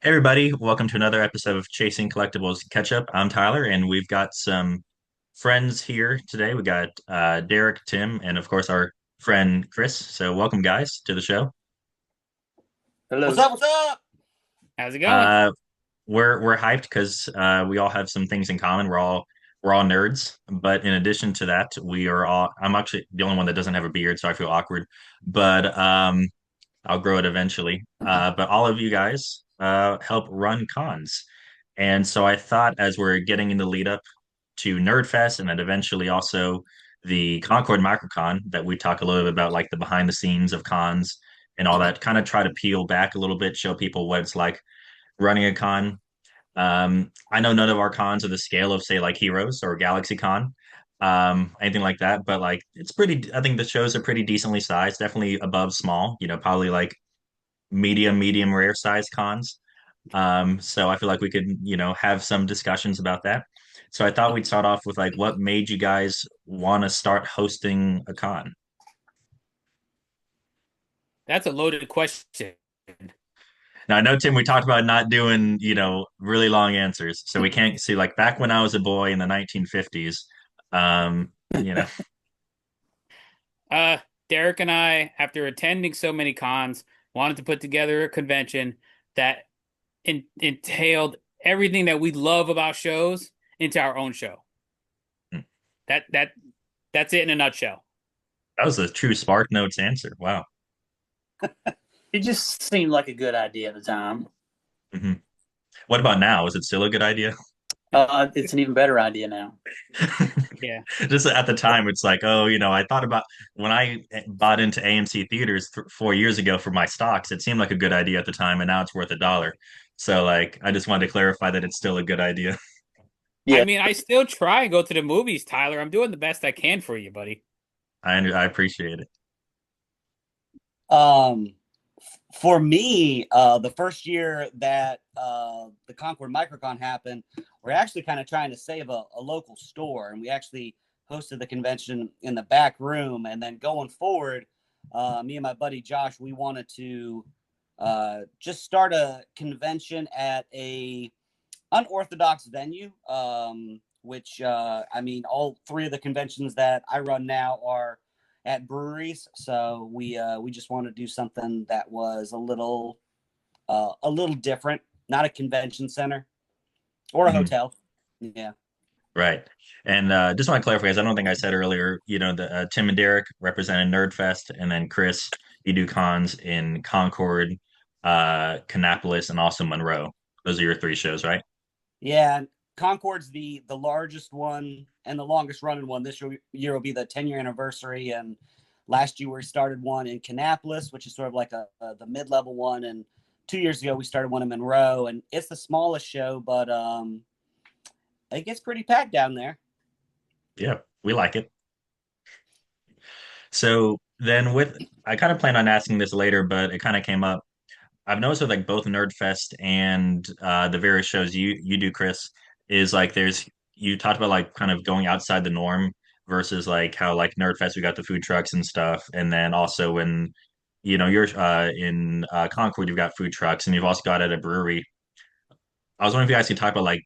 Hey everybody, welcome to another episode of Chasing Collectibles Catchup. I'm Tyler, and we've got some friends here today. We got Derrick, Tim, and of course our friend Chris. So welcome guys to the show. What's Hello. up? What's up? How's it going? Uh, we're hyped because we all have some things in common. We're all nerds, but in addition to that, we are all. I'm actually the only one that doesn't have a beard, so I feel awkward. But I'll grow it eventually. But all of you guys help run cons. And so I thought as we're getting in the lead up to Nerdfest and then eventually also the Concord MicroCon, that we talk a little bit about like the behind the scenes of cons and all that, kind of try to peel back a little bit, show people what it's like running a con. I know none of our cons are the scale of say like Heroes or Galaxy Con, anything like that, but like it's pretty, I think the shows are pretty decently sized, definitely above small, probably like medium rare size cons. So I feel like we could, have some discussions about that. So I thought we'd start off with like what made you guys want to start hosting a con? That's a loaded question. Now I know Tim, we talked about not doing, really long answers. So we can't see like back when I was a boy in the 1950s, you know, Uh, Derek and I, after attending so many cons, wanted to put together a convention that entailed everything that we love about shows into our own show. that That's it in a nutshell. was a true Spark Notes answer. Wow. It just seemed like a good idea at the time. hmm What about now? Is it still a good idea? It's an even better idea now. Yeah. Just at the time, it's like, oh, I thought about when I bought into AMC theaters 4 years ago for my stocks, it seemed like a good idea at the time, and now it's worth $1. So, like, I just wanted to clarify that it's still a good idea. I Yeah. mean, I still try and go to the movies, Tyler. I'm doing the best I can for you, buddy. I appreciate it. Um, for me, the first year that the Concord MicroCon happened, we're actually kind of trying to save a local store, and we actually hosted the convention in the back room. And then going forward, me and my buddy Josh, we wanted to just start a convention at a unorthodox venue, which I mean, all three of the conventions that I run now are at breweries. So we just want to do something that was a little different, not a convention center or a Mhm. hotel. Yeah. Right. And just want to clarify, because I don't think I said earlier, the Tim and Derek represented Nerdfest, and then Chris, you do cons in Concord, Kannapolis, and also Monroe. Those are your three shows, right? Yeah. Concord's the largest one and the longest running one. This year will be the 10-year anniversary. And last year we started one in Kannapolis, which is sort of like the mid level one. And 2 years ago we started one in Monroe, and it's the smallest show, but it gets pretty packed down there. Yeah, we like it. So then I kind of plan on asking this later, but it kind of came up. I've noticed with like both Nerdfest and the various shows you do, Chris, is like you talked about like kind of going outside the norm versus like how like Nerdfest we got the food trucks and stuff, and then also when you're in Concord you've got food trucks and you've also got at a brewery. I was wondering if you guys could talk about like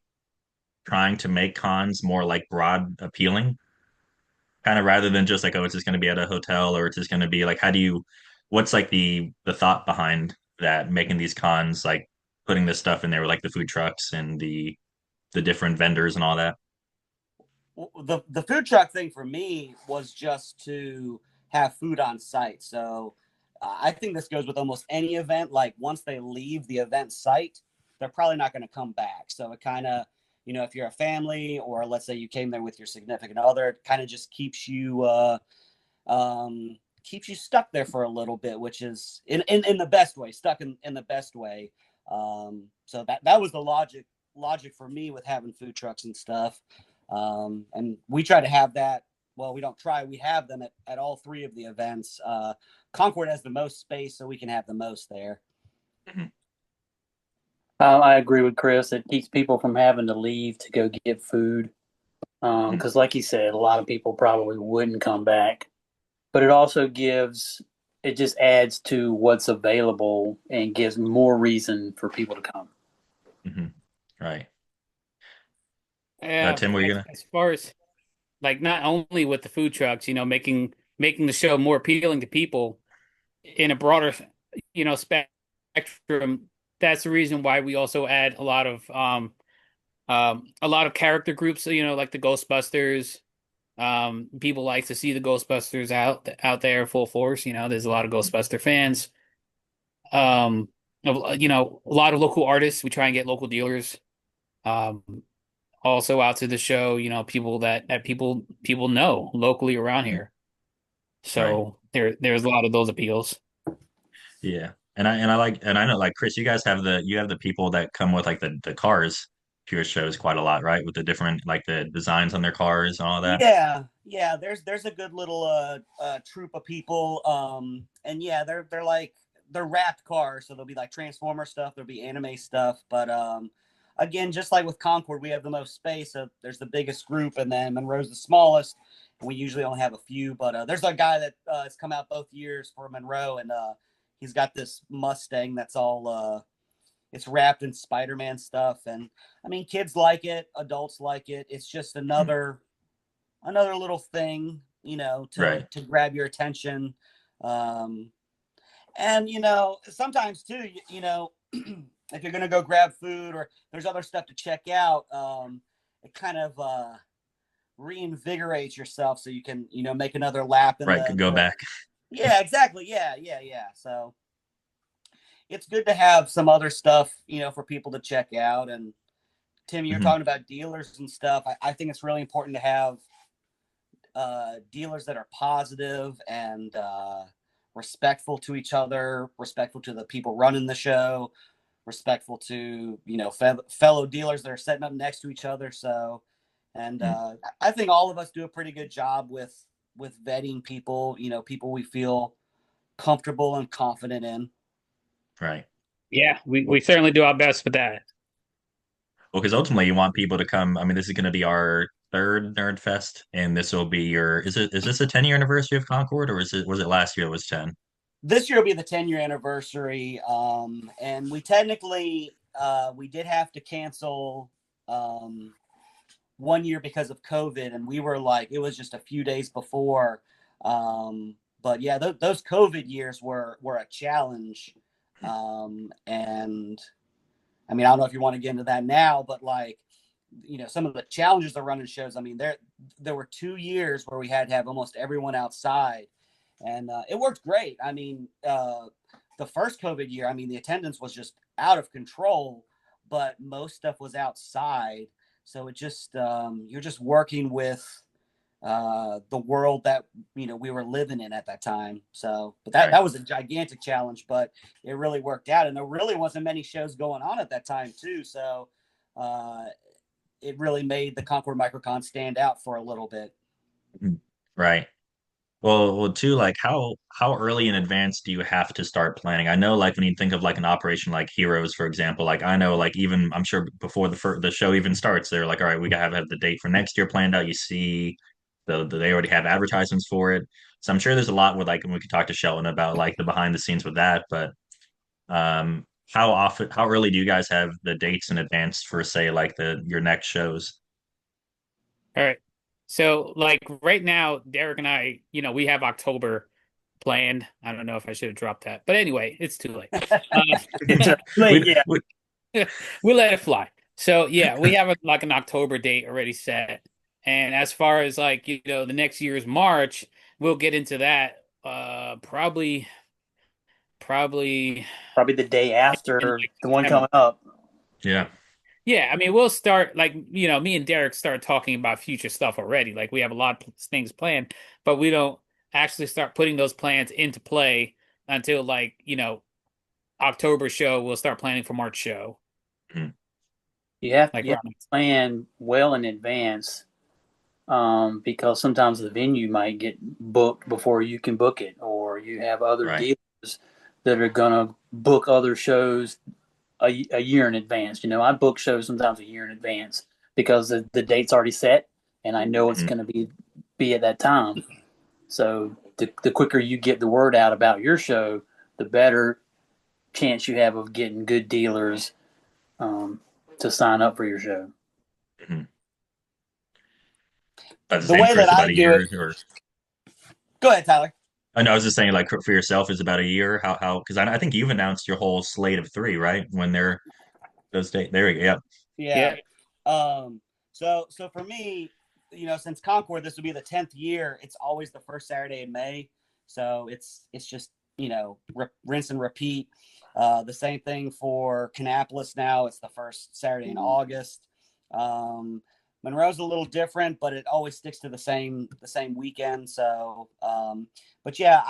trying to make cons more like broad appealing kind of rather than just like, oh, it's just going to be at a hotel or it's just going to be like, what's like the thought behind that, making these cons like putting this stuff in there with like the food trucks and the different vendors and all that. The food truck thing for me was just to have food on site. So I think this goes with almost any event. Like once they leave the event site, they're probably not going to come back. So it kind of, if you're a family or let's say you came there with your significant other, it kind of just keeps you stuck there for a little bit, which is in the best way, stuck in the best way. So that was the logic for me with having food trucks and stuff. And we try to have that. Well, we don't try. We have them at all three of the events. Concord has the most space, so we can have the most there. Mhm. I agree with Chris. It keeps people from having to leave to go get food. Mhm. Because, like you said, a lot of people probably wouldn't come back. But it also it just adds to what's available and gives more reason for people to come. Hmm. Right. Yeah, Tim, were you gonna? as far as like not only with the food trucks, making the show more appealing to people in a broader, spectrum. That's the reason why we also add a lot of character groups, like the Ghostbusters. People like to see the Ghostbusters out there full force. There's a lot of Ghostbuster fans. Um, a lot of local artists. We try and get local dealers. Um, also out to the show, people that people know locally around Mhm. here. Right. So there's a lot of those appeals. Yeah. And I know like Chris, you have the people that come with like the cars to your shows quite a lot, right? With the different like the designs on their cars and all that. Yeah, yeah. There's a good little troop of people. And yeah, they're like they're wrapped cars, so there'll be like Transformer stuff, there'll be anime stuff. But again, just like with Concord, we have the most space. So there's the biggest group, and then Monroe's the smallest. And we usually only have a few. But there's a guy that has come out both years for Monroe, and he's got this Mustang that's all it's wrapped in Spider-Man stuff. And I mean, kids like it, adults like it. It's just Mhm. another little thing, Right. to grab your attention. Um, and sometimes too, if you're gonna go grab food or there's other stuff to check out, it kind of reinvigorates yourself so you can make another lap in Right. Could go the back. yeah, exactly, yeah. So it's good to have some other stuff for people to check out. And Tim, you're Hmm. talking about dealers and stuff. I think it's really important to have dealers that are positive and respectful to each other, respectful to the people running the show, respectful to fellow dealers that are setting up next to each other. So, and I think all of us do a pretty good job with vetting people. People we feel comfortable and confident in. Right. Yeah, we Well, certainly do our best with that. because ultimately you want people to come. I mean, this is going to be our third Nerd Fest, and this will be your. Is this a 10-year anniversary of Concord, or was it last year? It was 10. This year will be the 10-year anniversary, and we technically we did have to cancel um, 1 year because of COVID, and we were like, it was just a few days before. But yeah, those COVID years were a challenge. And I mean, I don't know if you want to get into that now, but like, some of the challenges of running shows. I mean, there were 2 years where we had to have almost everyone outside, and it worked great. I mean, the first COVID year, I mean, the attendance was just out of control, but most stuff was outside. So it just you're just working with the world that we were living in at that time. So, but that Right. that was a gigantic challenge, but it really worked out, and there really wasn't many shows going on at that time too. So, uh, it really made the Concord MicroCon stand out for a little bit. Mhm. Right. Well, too, like how early in advance do you have to start planning? I know, like when you think of like an operation like Heroes, for example, like I know, like even I'm sure before the show even starts, they're like, all right, we gotta have the date for next year planned out. You see, they already have advertisements for it, so I'm sure there's a lot with like, and we could talk to Sheldon about like the behind the scenes with that. But how early do you guys have the dates in advance for say like the your next shows? All right. So like right now, Derek and I, we have October planned. I don't know if I should have dropped that, but anyway, it's too late. It's late, we, yeah. we, We let it fly. So yeah, we have like an October date already set. And as far as like, the next year's March, we'll get into that probably Probably the day in after like the one September. coming up. yeah, Yeah, I mean, we'll start like, me and Derek start talking about future stuff already. Like we have a lot of things planned, but we don't actually start putting those plans into play until like, October show. We'll start planning for March show. Mhm. Like You have right to plan well in advance, because sometimes the venue might get booked before you can book it, or you have other Right. dealers that are going to book other shows a year in advance. I book shows sometimes a year in advance because the date's already set and I know it's Mhm. going to be at that time. So the quicker you get the word out about your show, the better chance you have of getting good dealers. to sign up for your show. Mhm. That's the The same way for that it's I about a do year it, or go ahead, Tyler. I know I was just saying like for yourself it's about a year. How because I think you've announced your whole slate of three, right? When they're those days. There we go. Yep. Yeah. Yeah. So for me, since Concord, this will be the 10th year. It's always the first Saturday in May. So it's just, rinse and repeat. The same thing for Kannapolis now. It's the first Saturday in August. Monroe's a little different, but it always sticks to the same weekend. So, but yeah,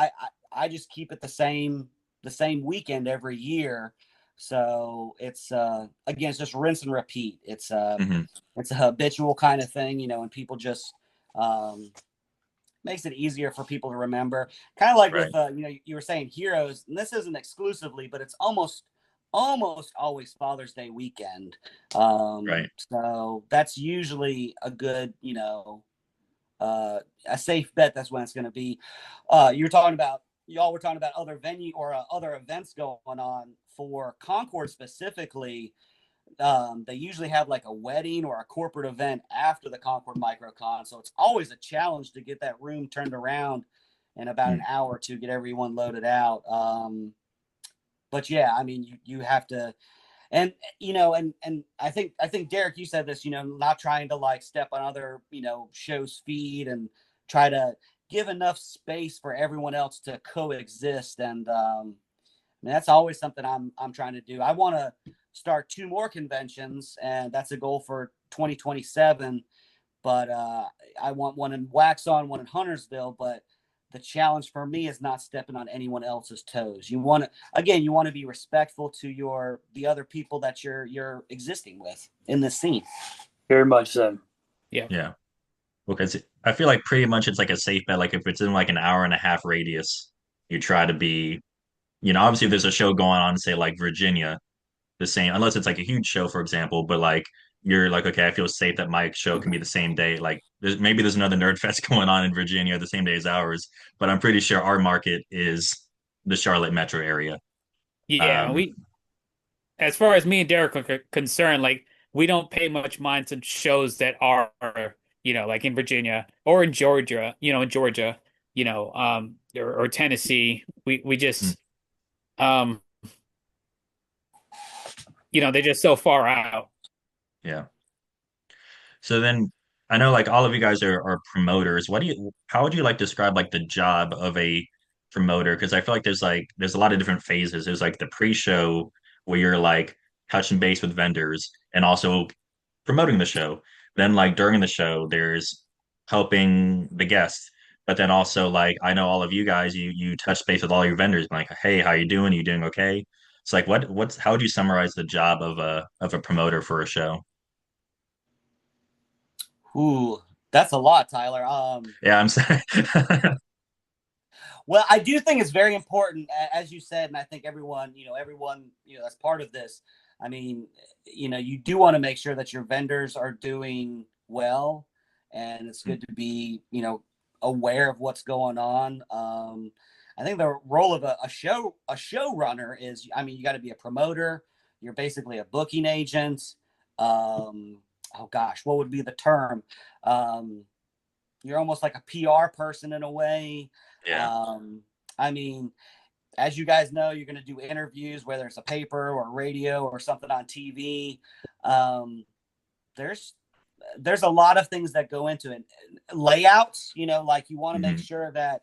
I just keep it the same weekend every year. So it's again, it's just rinse and repeat. Hmm. It's a habitual kind of thing, and people just makes it easier for people to remember. Kind of like Right. with you were saying heroes, and this isn't exclusively, but it's almost always Father's Day weekend. Right. So that's usually a good, a safe bet. That's when it's going to be. Y'all were talking about other venue or other events going on for Concord specifically. They usually have like a wedding or a corporate event after the Concord MicroCon. So it's always a challenge to get that room turned around in about an Mm. hour to get everyone loaded out. But yeah, I mean, you have to, and and I think Derrick, you said this, not trying to like step on other shows feed and try to give enough space for everyone else to coexist. And that's always something I'm trying to do. I want to start 2 more conventions, and that's a goal for 2027. But I want one in Waxhaw, one in Huntersville. But the challenge for me is not stepping on anyone else's toes. You want to be respectful to the other people that you're existing with in this scene. Very much so. Yeah. Yeah. Because I feel like pretty much it's like a safe bet. Like if it's in like an hour and a half radius, you try to be, obviously if there's a show going on, say like Virginia, the same, unless it's like a huge show, for example, but like you're like, okay, I feel safe that my show can be the same day. Like maybe there's another Nerdfest going on in Virginia the same day as ours, but I'm pretty sure our market is the Charlotte metro area. Yeah. Um, As far as me and Derek are concerned, like we don't pay much mind to shows that are, like in Virginia or in Georgia, or Tennessee. We mm, just, um, they're just so far out. yeah. So then I know like all of you guys are promoters. How would you like describe like the job of a promoter? Because I feel like there's a lot of different phases. There's like the pre-show where you're like touching base with vendors and also promoting the show. Then like during the show, there's helping the guests. But then also like I know all of you guys, you touch base with all your vendors, like, hey, how you doing? You doing okay? It's like what's how would you summarize the job of a promoter for a show? Ooh, that's a lot, Tyler. Yeah, I'm sorry. Well, I do think it's very important, as you said, and I think everyone, that's part of this. I mean, you do want to make sure that your vendors are doing well, and it's good to be, aware of what's going on. I think the role of a showrunner is, I mean, you got to be a promoter. You're basically a booking agent. Oh gosh, what would be the term? Um, you're almost like a PR person in a way. Yeah. Um, I mean, as you guys know, you're going to do interviews, whether it's a paper or radio or something on TV. Um, there's there's a lot of things that go into it. Layouts, like you want to make Hmm. sure that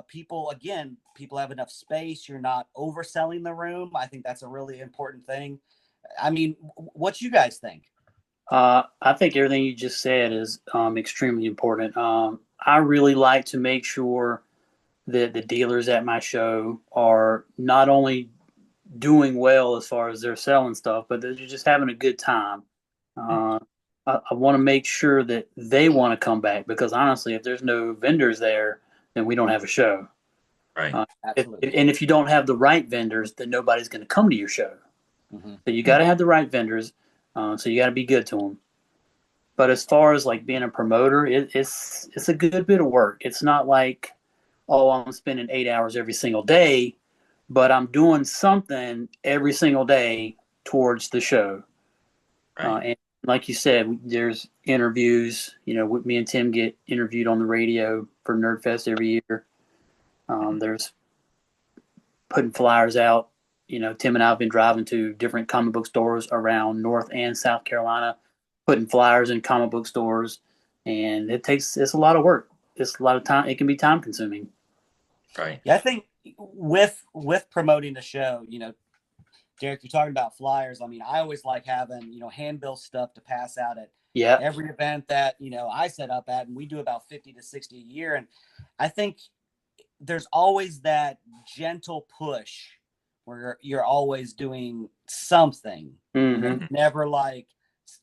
people have enough space. You're not overselling the room. I think that's a really important thing. I mean, what you guys think? I think everything you just said is extremely important. I really like to make sure that the dealers at my show are not only doing well as far as they're selling stuff, but they're just having a good time. Uh, I want to make sure that they want to come back because honestly, if there's no vendors there, then we don't have a show. Right. Absolutely. And if you don't have the right vendors, then nobody's going to come to your show. Mm-hmm. So you got to have the right vendors. So you got to be good to them. But as far as like being a promoter, it's a good bit of work. It's not like, oh, I'm spending 8 hours every single day, but I'm doing something every single day towards the show. Right. And like you said, there's interviews. Me and Tim get interviewed on the radio for Nerdfest every year. There's putting flyers out. Tim and I have been driving to different comic book stores around North and South Carolina, putting flyers in comic book stores, and it's a lot of work. It's a lot of time. It can be time consuming. Right. Yeah, I think with promoting the show, Derrick, you're talking about flyers. I mean, I always like having, handbill stuff to pass out at Yeah. every event that, I set up at, and we do about 50 to 60 a year. And I think there's always that gentle push where you're always doing something, Mm-hmm. never like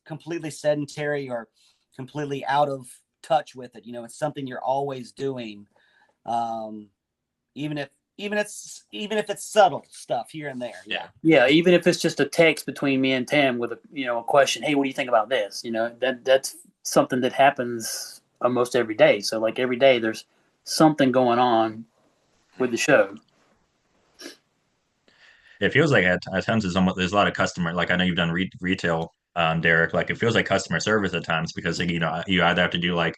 completely sedentary or completely out of touch with it. It's something you're always doing. Even if it's subtle stuff here and there. Yeah. Yeah, even if it's just a text between me and Tim with a question. Hey, what do you think about this? That's something that happens almost every day. So like every day, there's something going on with the show. It feels like at times there's a lot of customer. Like I know you've done retail, Derek. Like it feels like customer service at times because like, you either have to do like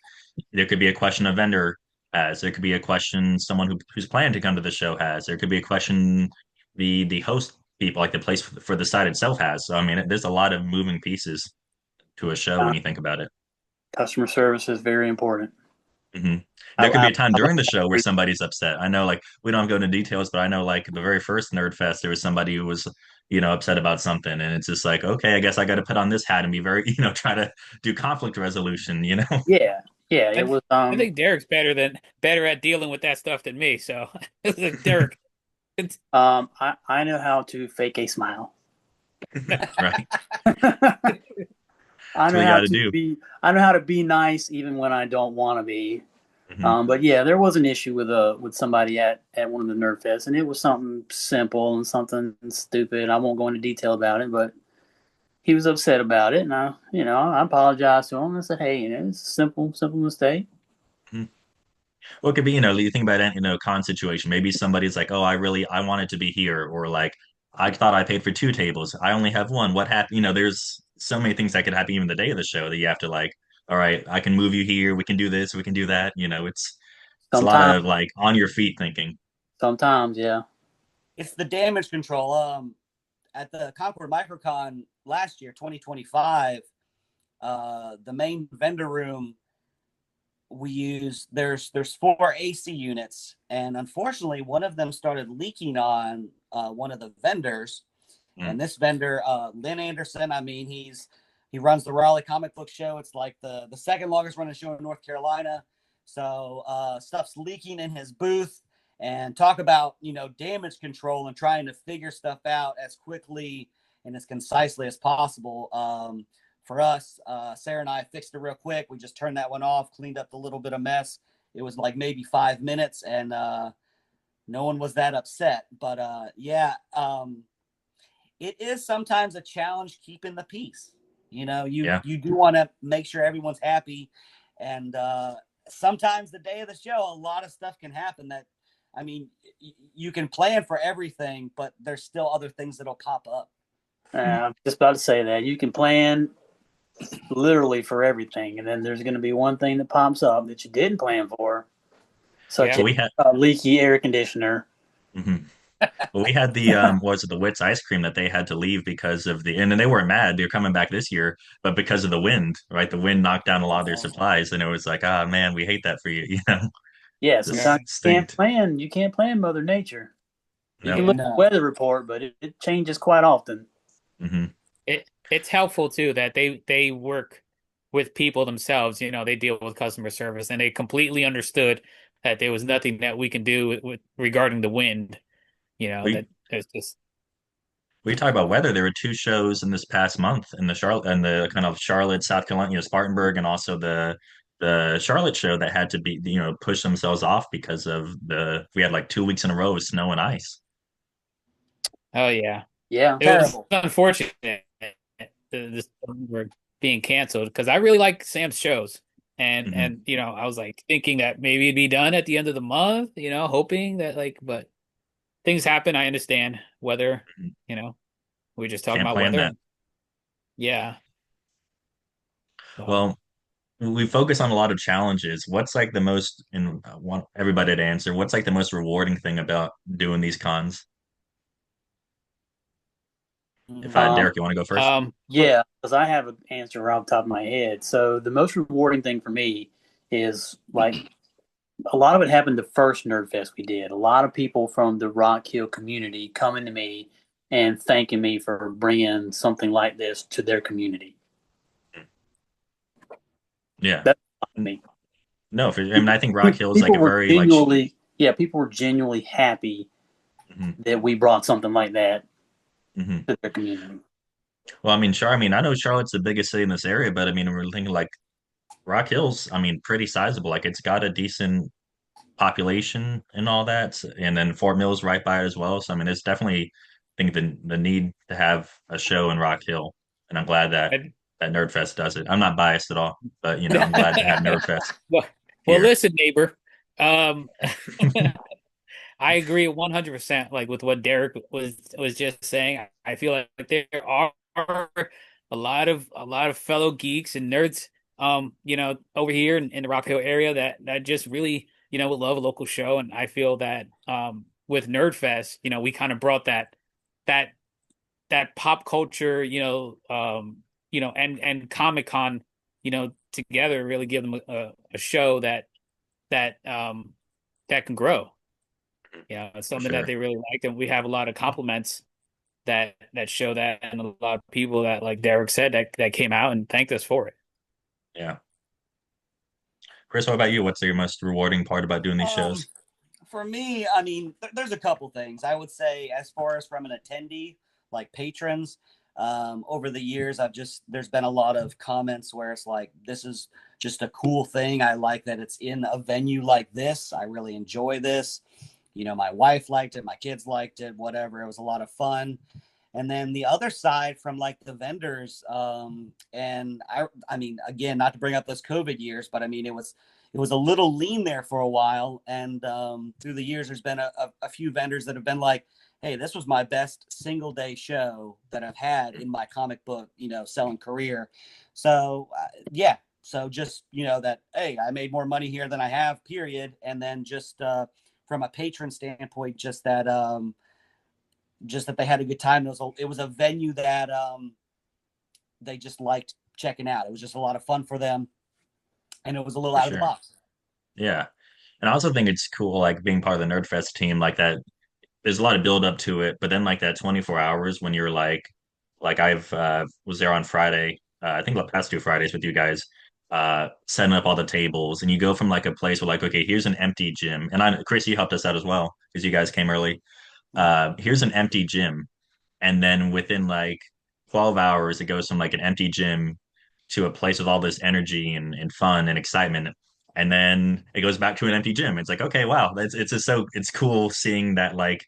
there could be a question a vendor has, there could be a question someone who's planning to come to the show has, there could be a question the host people like the place for the site itself has. So I mean, there's a lot of moving pieces to a show when you think about it. Customer service is very important. Hmm. I, There could be I, a time during the show where somebody's upset. I know, like, we don't go into details, but I know, like, the very first Nerdfest, there was somebody who was, upset about something. And it's just like, okay, I guess I got to put on this hat and be very, try to do conflict resolution. yeah, yeah. It I, was. I think Derek's better at dealing with that stuff than me. So, Derek, it's, I know how to fake a smile. Right. I That's what know you how got to to do. be. I know how to be nice even when I don't want to be. Hmm. But yeah, there was an issue with somebody at one of the Nerd Fests, and it was something simple and something stupid. I won't go into detail about it, but he was upset about it, and I apologized to him. I said, hey, it's a simple mistake. Well, it could be, you think about it, con situation. Maybe somebody's like, oh, I wanted to be here, or like, I thought I paid for two tables. I only have one. What happened? There's so many things that could happen even the day of the show that you have to like, all right, I can move you here. We can do this. We can do that. It's a lot Sometimes, of like on your feet thinking. sometimes, yeah. It's the damage control. At the Concord MicroCon last year, 2025, the main vendor room we use there's four AC units, and unfortunately, one of them started leaking on one of the vendors. Mm. And this vendor, Lynn Anderson, I mean, he runs the Raleigh Comic Book Show. It's like the second longest running show in North Carolina. So stuff's leaking in his booth, and talk about damage control and trying to figure stuff out as quickly and as concisely as possible. For us, Sarah and I fixed it real quick. We just turned that one off, cleaned up the little bit of mess. It was like maybe 5 minutes, and no one was that upset. But yeah, it is sometimes a challenge keeping the peace. Yeah. You do want to make sure everyone's happy, and sometimes the day of the show, a lot of stuff can happen that, I mean, you can plan for everything, but there's still other things that'll pop up. I'm just about to say that you can plan literally for everything, and then there's going to be one thing that pops up that you didn't plan for, such Yeah. Well, as we had a leaky air conditioner. mhm. Well, we had the was it the Wits ice cream that they had to leave because of and then they weren't mad. They're coming back this year, but because of the wind, right? The wind knocked down a lot of their supplies, and it was like, ah, man, we hate that for you. Yeah, Just sometimes you can't stinked. plan. You can't plan Mother Nature. You Yep. can Yeah, look at the no. weather report, but it changes quite often. Hmm. it's helpful too that they work with people themselves. They deal with customer service, and they completely understood that there was nothing that we can do regarding the wind. We That there's just we talk about weather. There were two shows in this past month in the Charlotte and the kind of Charlotte, South Carolina, Spartanburg, and also the Charlotte show that had to be push themselves off because of we had like 2 weeks in a row of snow and ice. oh yeah, Yeah, it was Terrible. unfortunate this being canceled because I really like Sam's shows. And Hmm. and I was like thinking that maybe it'd be done at the end of the month, hoping that but things happen. I understand weather, you know. We were just talking Can't about plan weather. that. And yeah. Well, we focus on a lot of challenges. What's like the most, and I want everybody to answer, what's like the most rewarding thing about doing these cons? If Mm. Derek, you want to go first? Yeah, because I have an answer off the top of my head. So the most rewarding thing for me is like a lot of it happened the first Nerdfest we did. A lot of people from the Rock Hill community coming to me and thanking me for bringing something like this to their community. Yeah. That's N- me. I mean, I think Rock Hill is like People a were very like, genuinely, yeah, people were genuinely happy mhm, that we brought something like that mhm. to their community. Well, I mean, I mean, I know Charlotte's the biggest city in this area, but I mean, we're thinking like Rock Hill's, I mean, pretty sizable. Like it's got a decent population and all that, and then Fort Mill's right by it as well. So I mean, it's definitely I think the need to have a show in Rock Hill, and I'm glad that And- Nerdfest does it. I'm not biased at all, but I'm glad to have Nerdfest well, well, here. listen, neighbor. Um, I agree 100% like with what Derek was just saying. I feel like there are a lot of fellow geeks and nerds over here in the Rock Hill area that just really, would love a local show. And I feel that with Nerdfest, we kind of brought that that pop culture, and Comic-Con, together, really give them a show that can grow. Yeah, it's For something that sure. they really liked, and we have a lot of compliments that show that, and a lot of people that, like Derek said, that came out and thanked us for it. Yeah. Chris, what about you? What's your most rewarding part about doing these Um, shows? for me, I mean, there's a couple things I would say as far as from an attendee, like patrons. Over the years, there's been a lot of comments where it's like, this is just a cool thing. I like that it's in a venue like this. I really enjoy this. My wife liked it, my kids liked it, whatever. It was a lot of fun. And then the other side from like the vendors, and I mean, again, not to bring up those COVID years, but I mean, it was a little lean there for a while. And through the years, there's been a few vendors that have been like, hey, this was my best single day show that I've had in my comic book, selling career. So, yeah. So just, that, hey, I made more money here than I have, period. And then just from a patron standpoint, just that they had a good time. It was a venue that they just liked checking out. It was just a lot of fun for them, and it was a little For out of the sure. box. Yeah. And I also think it's cool, like being part of the Nerdfest team, like that. There's a lot of build up to it, but then like that 24 hours when you're like I've was there on Friday, I think the past 2 Fridays with you guys, setting up all the tables, and you go from like a place where like, okay, here's an empty gym, and Chris, you helped us out as well because you guys came early. Here's an empty gym, and then within like 12 hours, it goes from like an empty gym to a place with all this energy and fun and excitement. And then it goes back to an empty gym. It's like, okay, wow, it's just so it's cool seeing that like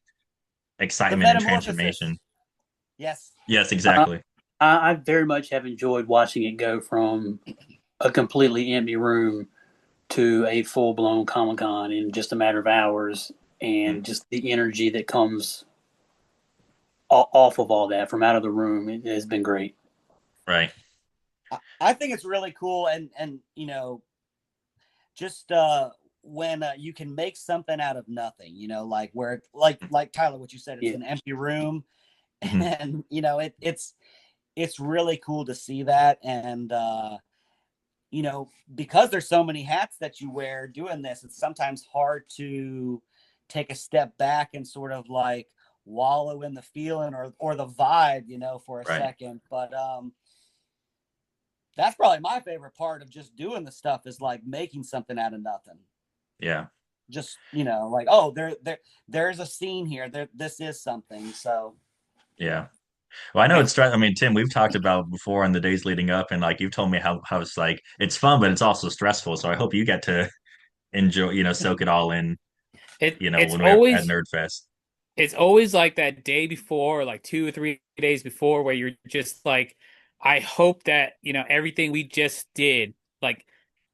The excitement and metamorphosis. transformation. Yes. Yes, Uh, exactly. I very much have enjoyed watching it go from a completely empty room to a full blown Comic Con in just a matter of hours, Mm, and just the energy that comes off of all that from out of the room. It has been great. right. I think it's really cool, and just when you can make something out of nothing, like where like Tyler, what you said, it's Yeah. an empty room, Mhm. and it's really cool to see that. And because there's so many hats that you wear doing this, it's sometimes hard to take a step back and sort of like wallow in the feeling or the vibe, for a Right. second. But that's probably my favorite part of just doing the stuff is like making something out of nothing. Yeah. Just, like, oh, there's a scene here. This is something. So Yeah. Well, I know it's stress. I mean, Tim, we've talked about before in the days leading up, and like you've told me how it's like it's fun, but it's also stressful. So I hope you get to enjoy, soak it all in, It it's when we're at always Nerdfest. it's always like that day before, or like 2 or 3 days before, where you're just like, I hope that everything we just did, like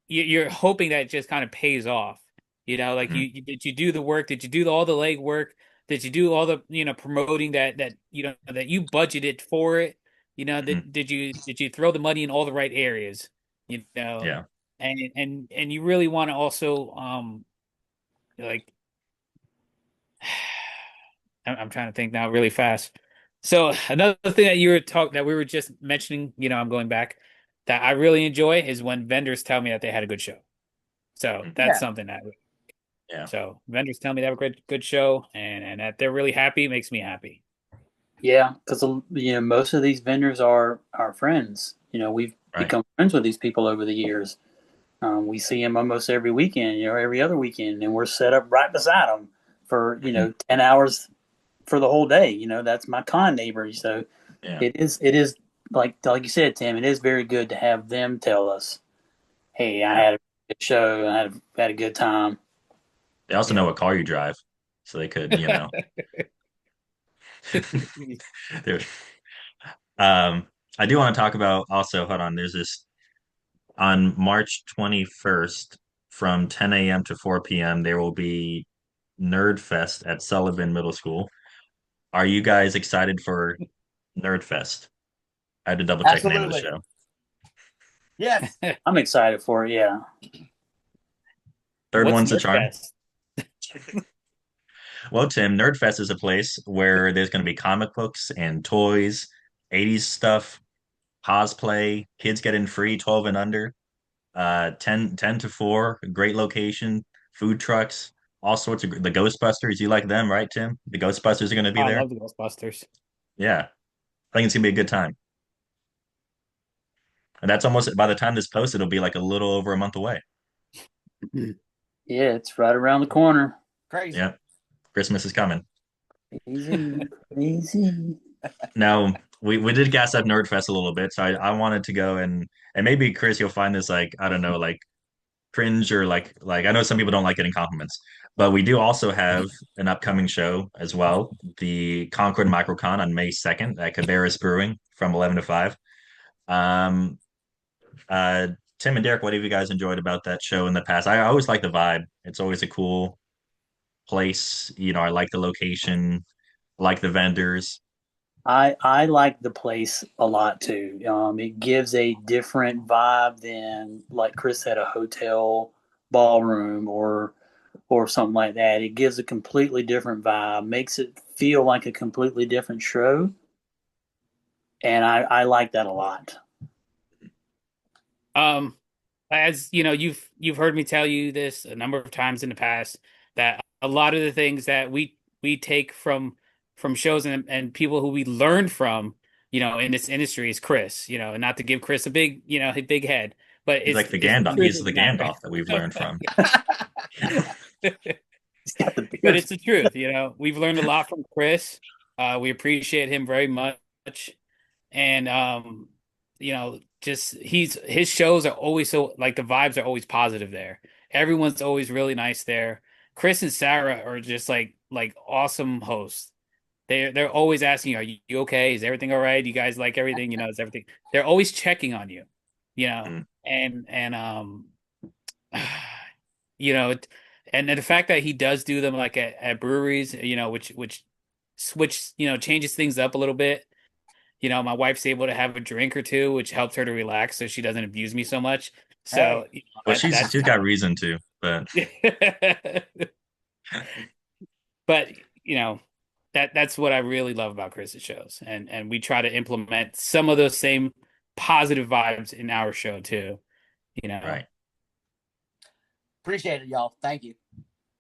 you're hoping that it just kind of pays off. Like Mhm. did you do the work? Did you do all the leg work? Did you do all the promoting that you budgeted for it? Mhm. Did you throw the money in all the right areas? you know, Yeah. and you really want to also like I'm trying to think now really fast. So another thing that you were talking that we were just mentioning, I'm going back, that I really enjoy is when vendors tell me that they had a good show. So Mhm. that's Yeah. something that Yeah. so vendors tell me they have a great good show and that they're really happy makes me happy. Yeah, because most of these vendors are our friends. We've Right. become friends with these people over the years. We see them almost every weekend, every other weekend, and we're set up right beside them for Mhm. 10 hours for the whole day. That's my con neighbor. So Yeah. it is like you said, Tim. It is very good to have them tell us, "Hey, I Yeah. had a good show. I had a good time." They also Yeah. know what car you drive, so they could, they're- um, I do want to talk about also, hold on, there's this on March 21st from 10 a.m. to 4 p.m. There will be Nerdfest at Sullivan Middle School. Are you guys excited for Nerdfest? I had to double check the name of the Absolutely. show. Yes. I'm excited for it. Yeah, Third What's one's the charm. Nerdfest? Well, Tim, Nerdfest is a place where there's going to be comic books and toys, 80s stuff, cosplay. Kids get in free, 12 and under. 10 to 4, great location, food trucks, all sorts of the Ghostbusters. You like them, right, Tim? The Ghostbusters are going to Oh, be I there. love the Ghostbusters. Yeah, I think it's going to be a good time. And that's almost by the time this posts, it'll be like a little over a month away. yeah, it's right around the corner. Crazy. Yeah, Christmas is coming. Crazy, crazy. Now, we did gas up Nerdfest a little bit, so I wanted to go and maybe Chris, you'll find this like I don't know, like cringe or like I know some people don't like getting compliments, but we do also have an upcoming show as well, the Concord MicroCon on May 2nd at Cabarrus Brewing from 11 to 5. Um, uh, Tim and Derek, what have you guys enjoyed about that show in the past? I always like the vibe. It's always a cool place. I like the location, like the vendors. I like the place a lot too. It gives a different vibe than, like Chris said, a hotel ballroom or something like that. It gives a completely different vibe, makes it feel like a completely different show, and I like that a lot. Um, as you've heard me tell you this a number of times in the past that a lot of the things that we take from shows and people who we learned from, in this industry is Chris, and not to give Chris a big, a big head, but He's like the it's the Gandalf. truth He's of the the matter. Gandalf that we've learned from. He's got the But beard. it's the truth, we've learned a lot from Chris. We appreciate him very much. And just his shows are always so like the vibes are always positive there. Everyone's always really nice there. Chris and Sarah are just like awesome hosts. They're always asking you, "Are you okay? Is everything all right? You guys like everything? Is everything?" They're always checking on you, Mm. and you know, and the fact that he does do them like at breweries, which switch, changes things up a little bit. My wife's able to have a drink or two, which helps her to relax so she doesn't abuse me so much. Hey. So, Well, that she's got reason to, but that's but that's what I really love about Chris's shows. And we try to implement some of those same positive vibes in our show too, you know. right. Appreciate it, y'all. Thank you.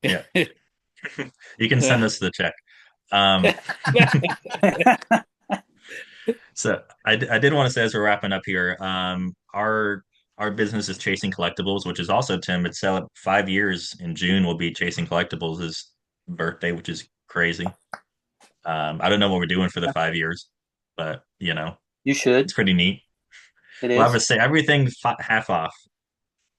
Yeah. You can send us the check. Um, so I did want to say as we're wrapping up here, our business is Chasing Collectibles, which is also Tim. It's 5 years in June. We'll be Chasing Collectibles' his birthday, which is crazy. I don't know what we're doing for the 5 years, but You should. it's pretty neat. It We'll have is. to say everything half off.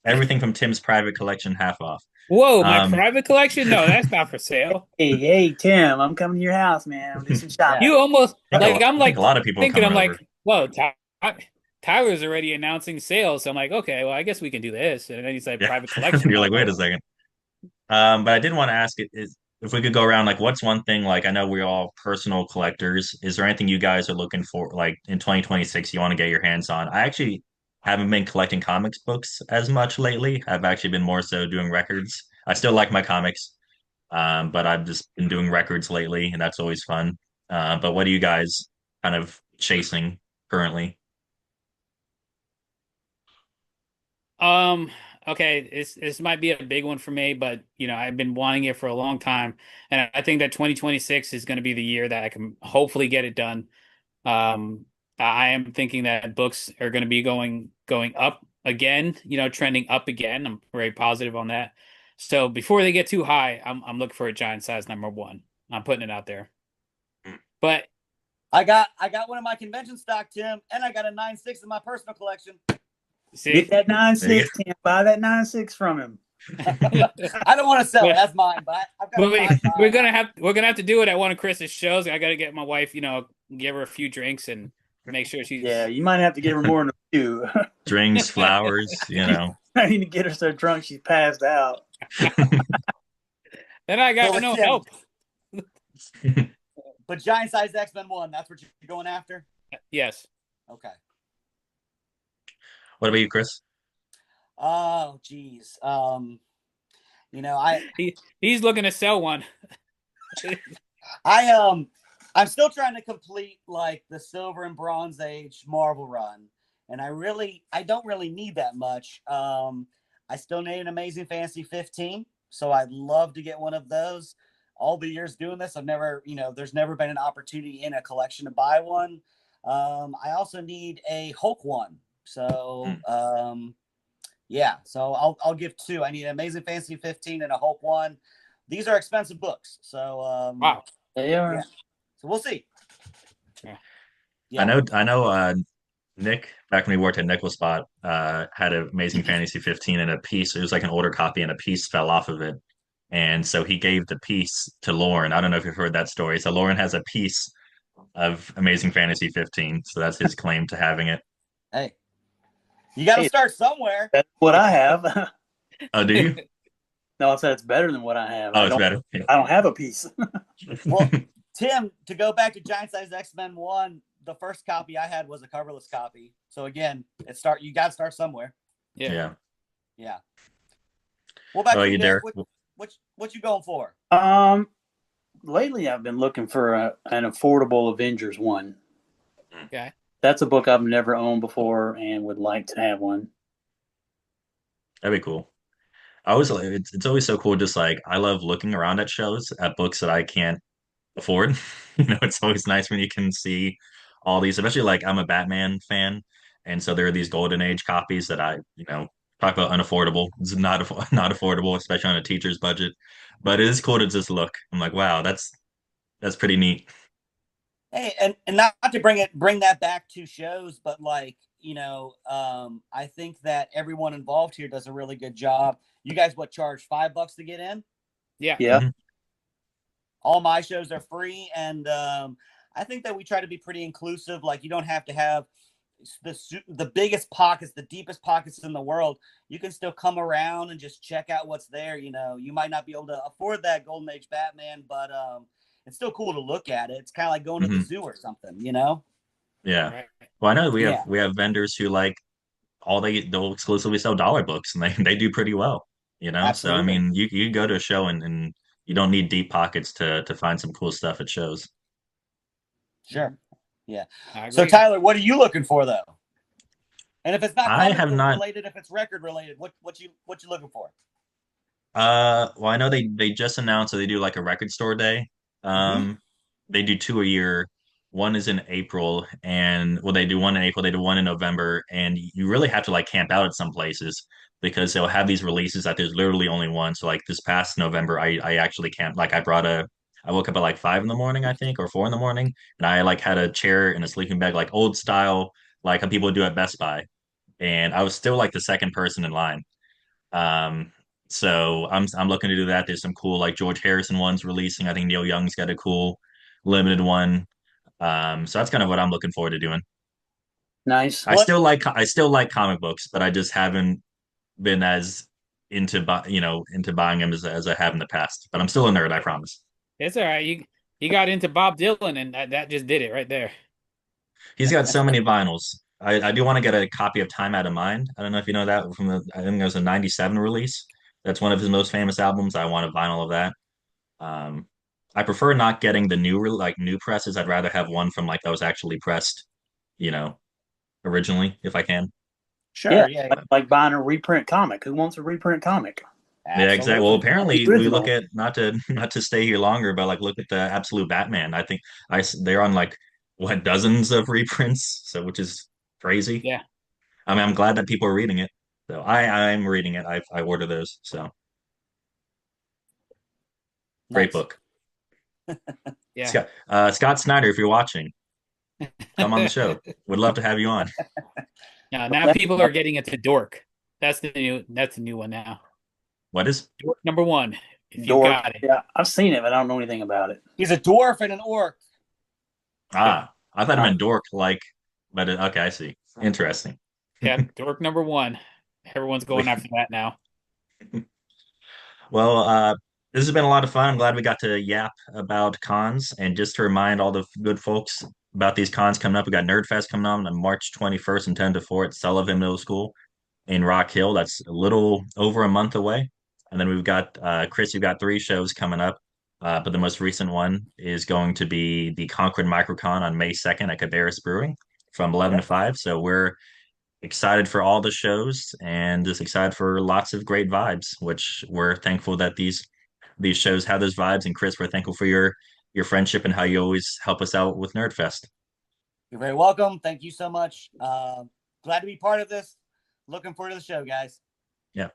Everything from Tim's private collection half off. Whoa, my Um, private collection? No, that's not for sale. Hey, hey, Tim, I'm coming to your house, man. I'll do some Yeah. shopping. You almost I'm I think like a lot of people are thinking coming I'm over. like, whoa, Tyler's already announcing sales. So I'm like, okay, well, I guess we can do this. And then he's like, Yeah. private collection. I'm You're like, like, wait a whoa. second. But I did want to ask it is if we could go around like what's one thing like I know we're all personal collectors. Is there anything you guys are looking for like in 2026 you want to get your hands on? I actually haven't been collecting comics books as much lately. I've actually been more so doing records. I still like my comics, but I've just been doing records lately, and that's always fun. But what are you guys kind of chasing currently? Um, okay, this might be a big one for me, but I've been wanting it for a long time, and I think that 2026 is going to be the year that I can hopefully get it done. Um, I am thinking that books are going to be going up again, trending up again. I'm very positive on that. So before they get too high, I'm looking for a giant size number one. I'm putting it out there. But I got one in my convention stock, Tim, and I got a 9.6 in my personal collection. see, Get that There you 9.6, Tim. Buy that 9.6 from him. I don't want to sell it. That's mine, but I've got but a 5.5. we're gonna have to do it at one of Chris's shows. I got to get my wife, give her a few drinks and make sure Yeah, she's. you might have to give her more than a few. Drinks, flowers, you know. I need to get her so drunk she's passed out. Then I So got with no Tim, help. but giant size X-Men 1, that's what you're going after? Yes. Okay. What about you, Chris? Oh, geez. I He's looking to sell one. I'm still trying to complete like the Silver and Bronze Age Marvel run, and I don't really need that much. I still need an Amazing Fantasy 15, so I'd love to get one of those. All the years doing this, I've never, there's never been an opportunity in a collection to buy one. I also need a Hulk one. So yeah, so I'll give two. I need an Amazing Fantasy 15 and a Hulk one. These are expensive books, so Wow. They are. yeah. So we'll see. Yeah. Yeah. I know Nick, back when we worked at Nickel Spot, had an Amazing Fantasy 15 and a piece. It was like an older copy and a piece fell off of it. And so he gave the piece to Lauren. I don't know if you've heard that story. So Lauren has a piece of Amazing Fantasy 15. So that's his claim to having it. Hey, you got to Hey, start somewhere. that's what I have. Oh, do you? No, I said it's better than what I have. Oh, it's better. Yeah. I don't have a piece. Well, Tim, to go back to Giant Size X-Men 1, the first copy I had was a coverless copy. So again, you got to start somewhere. Yeah. Yeah. Yeah. What about Oh, you, you Derek? Derek? What you going for? Lately I've been looking for an affordable Avengers one. Okay. That's a book I've never owned before and would like to have one. That'd be cool. I always like it's always so cool. Just like I love looking around at shows at books that I can't afford. It's always nice when you can see all these, especially like I'm a Batman fan, and so there are these Golden Age copies that talk about unaffordable. It's not affordable, especially on a teacher's budget. But it is cool to just look. I'm like, wow, that's pretty neat. Hey, and not to bring that back to shows, but like, I think that everyone involved here does a really good job. You guys charge $5 to get in? Yeah. Yeah. Mhm. All my shows are free, and I think that we try to be pretty inclusive. Like, you don't have to have the biggest pockets, the deepest pockets in the world. You can still come around and just check out what's there. You might not be able to afford that Golden Age Batman, but it's still cool to look at it. It's kind of like going to the Mhm. zoo or something, Yeah. Right. Well, I know Yeah, we have vendors who like they'll exclusively sell dollar books, and they do pretty well. So I absolutely. mean, you go to a show and you don't need deep pockets to find some cool stuff at shows. Sure. Yeah. I So agree. Tyler, what are you looking for though? And if it's not I comic have book not. related, if it's record related, what you looking for? Well, I know they just announced that they do like a record store day. Mm-hmm. They do two a year. One is in April, and well, they do one in April, they do one in November, and you really have to like camp out at some places because they'll have these releases that there's literally only one. So like this past November, I actually camped. Like I woke up at like 5 in the morning, I think, or 4 in the morning, and I like had a chair and a sleeping bag, like old style, like how people do at Best Buy, and I was still like the second person in line. Um, so I'm looking to do that. There's some cool like George Harrison ones releasing. I think Neil Young's got a cool limited one. So that's kind of what I'm looking forward to doing. Nice. What? I still like comic books, but I just haven't been as into buying them as I have in the past. But I'm still a nerd, I promise. It's all right. You got into Bob Dylan, and that just did it right there. He's got so many vinyls. I do want to get a copy of Time Out of Mind. I don't know if you know that from the, I think it was a '97 release. That's one of his most famous albums. I want a vinyl of that. Um, I prefer not getting the like new presses. I'd rather have one from like that was actually pressed, you know, originally if I can. Yeah, Sure. Yeah. like buying a reprint comic. Who wants a reprint comic? Yeah, exactly. Well, Absolutely. The apparently we look original. at not to not to stay here longer, but like look at the Absolute Batman. I think they're on like what dozens of reprints, so which is crazy. Yeah. I mean, I'm glad that people are reading it. So I'm reading it. I order those. So great Nice. book. Yeah. Scott Snyder, if you're watching, come on the show. Would love to have you on. Now people are getting into Dork. That's the new one now. What is? Dork number one, if you've Dork. got it. Yeah, I've seen it, but I don't know anything about it. He's a dwarf and an orc. Yeah. I thought it Uh, meant dork, like, but okay, I see. Interesting. Yeah, Dork number one. Everyone's going after that now. Well, this has been a lot of fun. I'm glad we got to yap about cons. And just to remind all the good folks about these cons coming up, we got Nerdfest coming on March 21st and 10 to 4 at Sullivan Middle School in Rock Hill. That's a little over a month away. And then we've got, Chris, you've got 3 shows coming up. But the most recent one is going to be the Concord MicroCon on May 2nd at Cabarrus Brewing from 11 to 5. So we're excited for all the shows and just excited for lots of great vibes, which we're thankful that these shows have those vibes. And Chris, we're thankful for your friendship and how you always help us out with Nerdfest. You're very welcome. Thank you so much. Glad to be part of this. Looking forward to the show, guys. Yeah.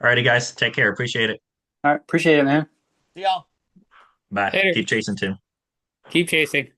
All righty, guys. Take care. Appreciate it. all right, appreciate it, man. See y'all. Bye. Later. Keep chasing, Tim. Keep chasing.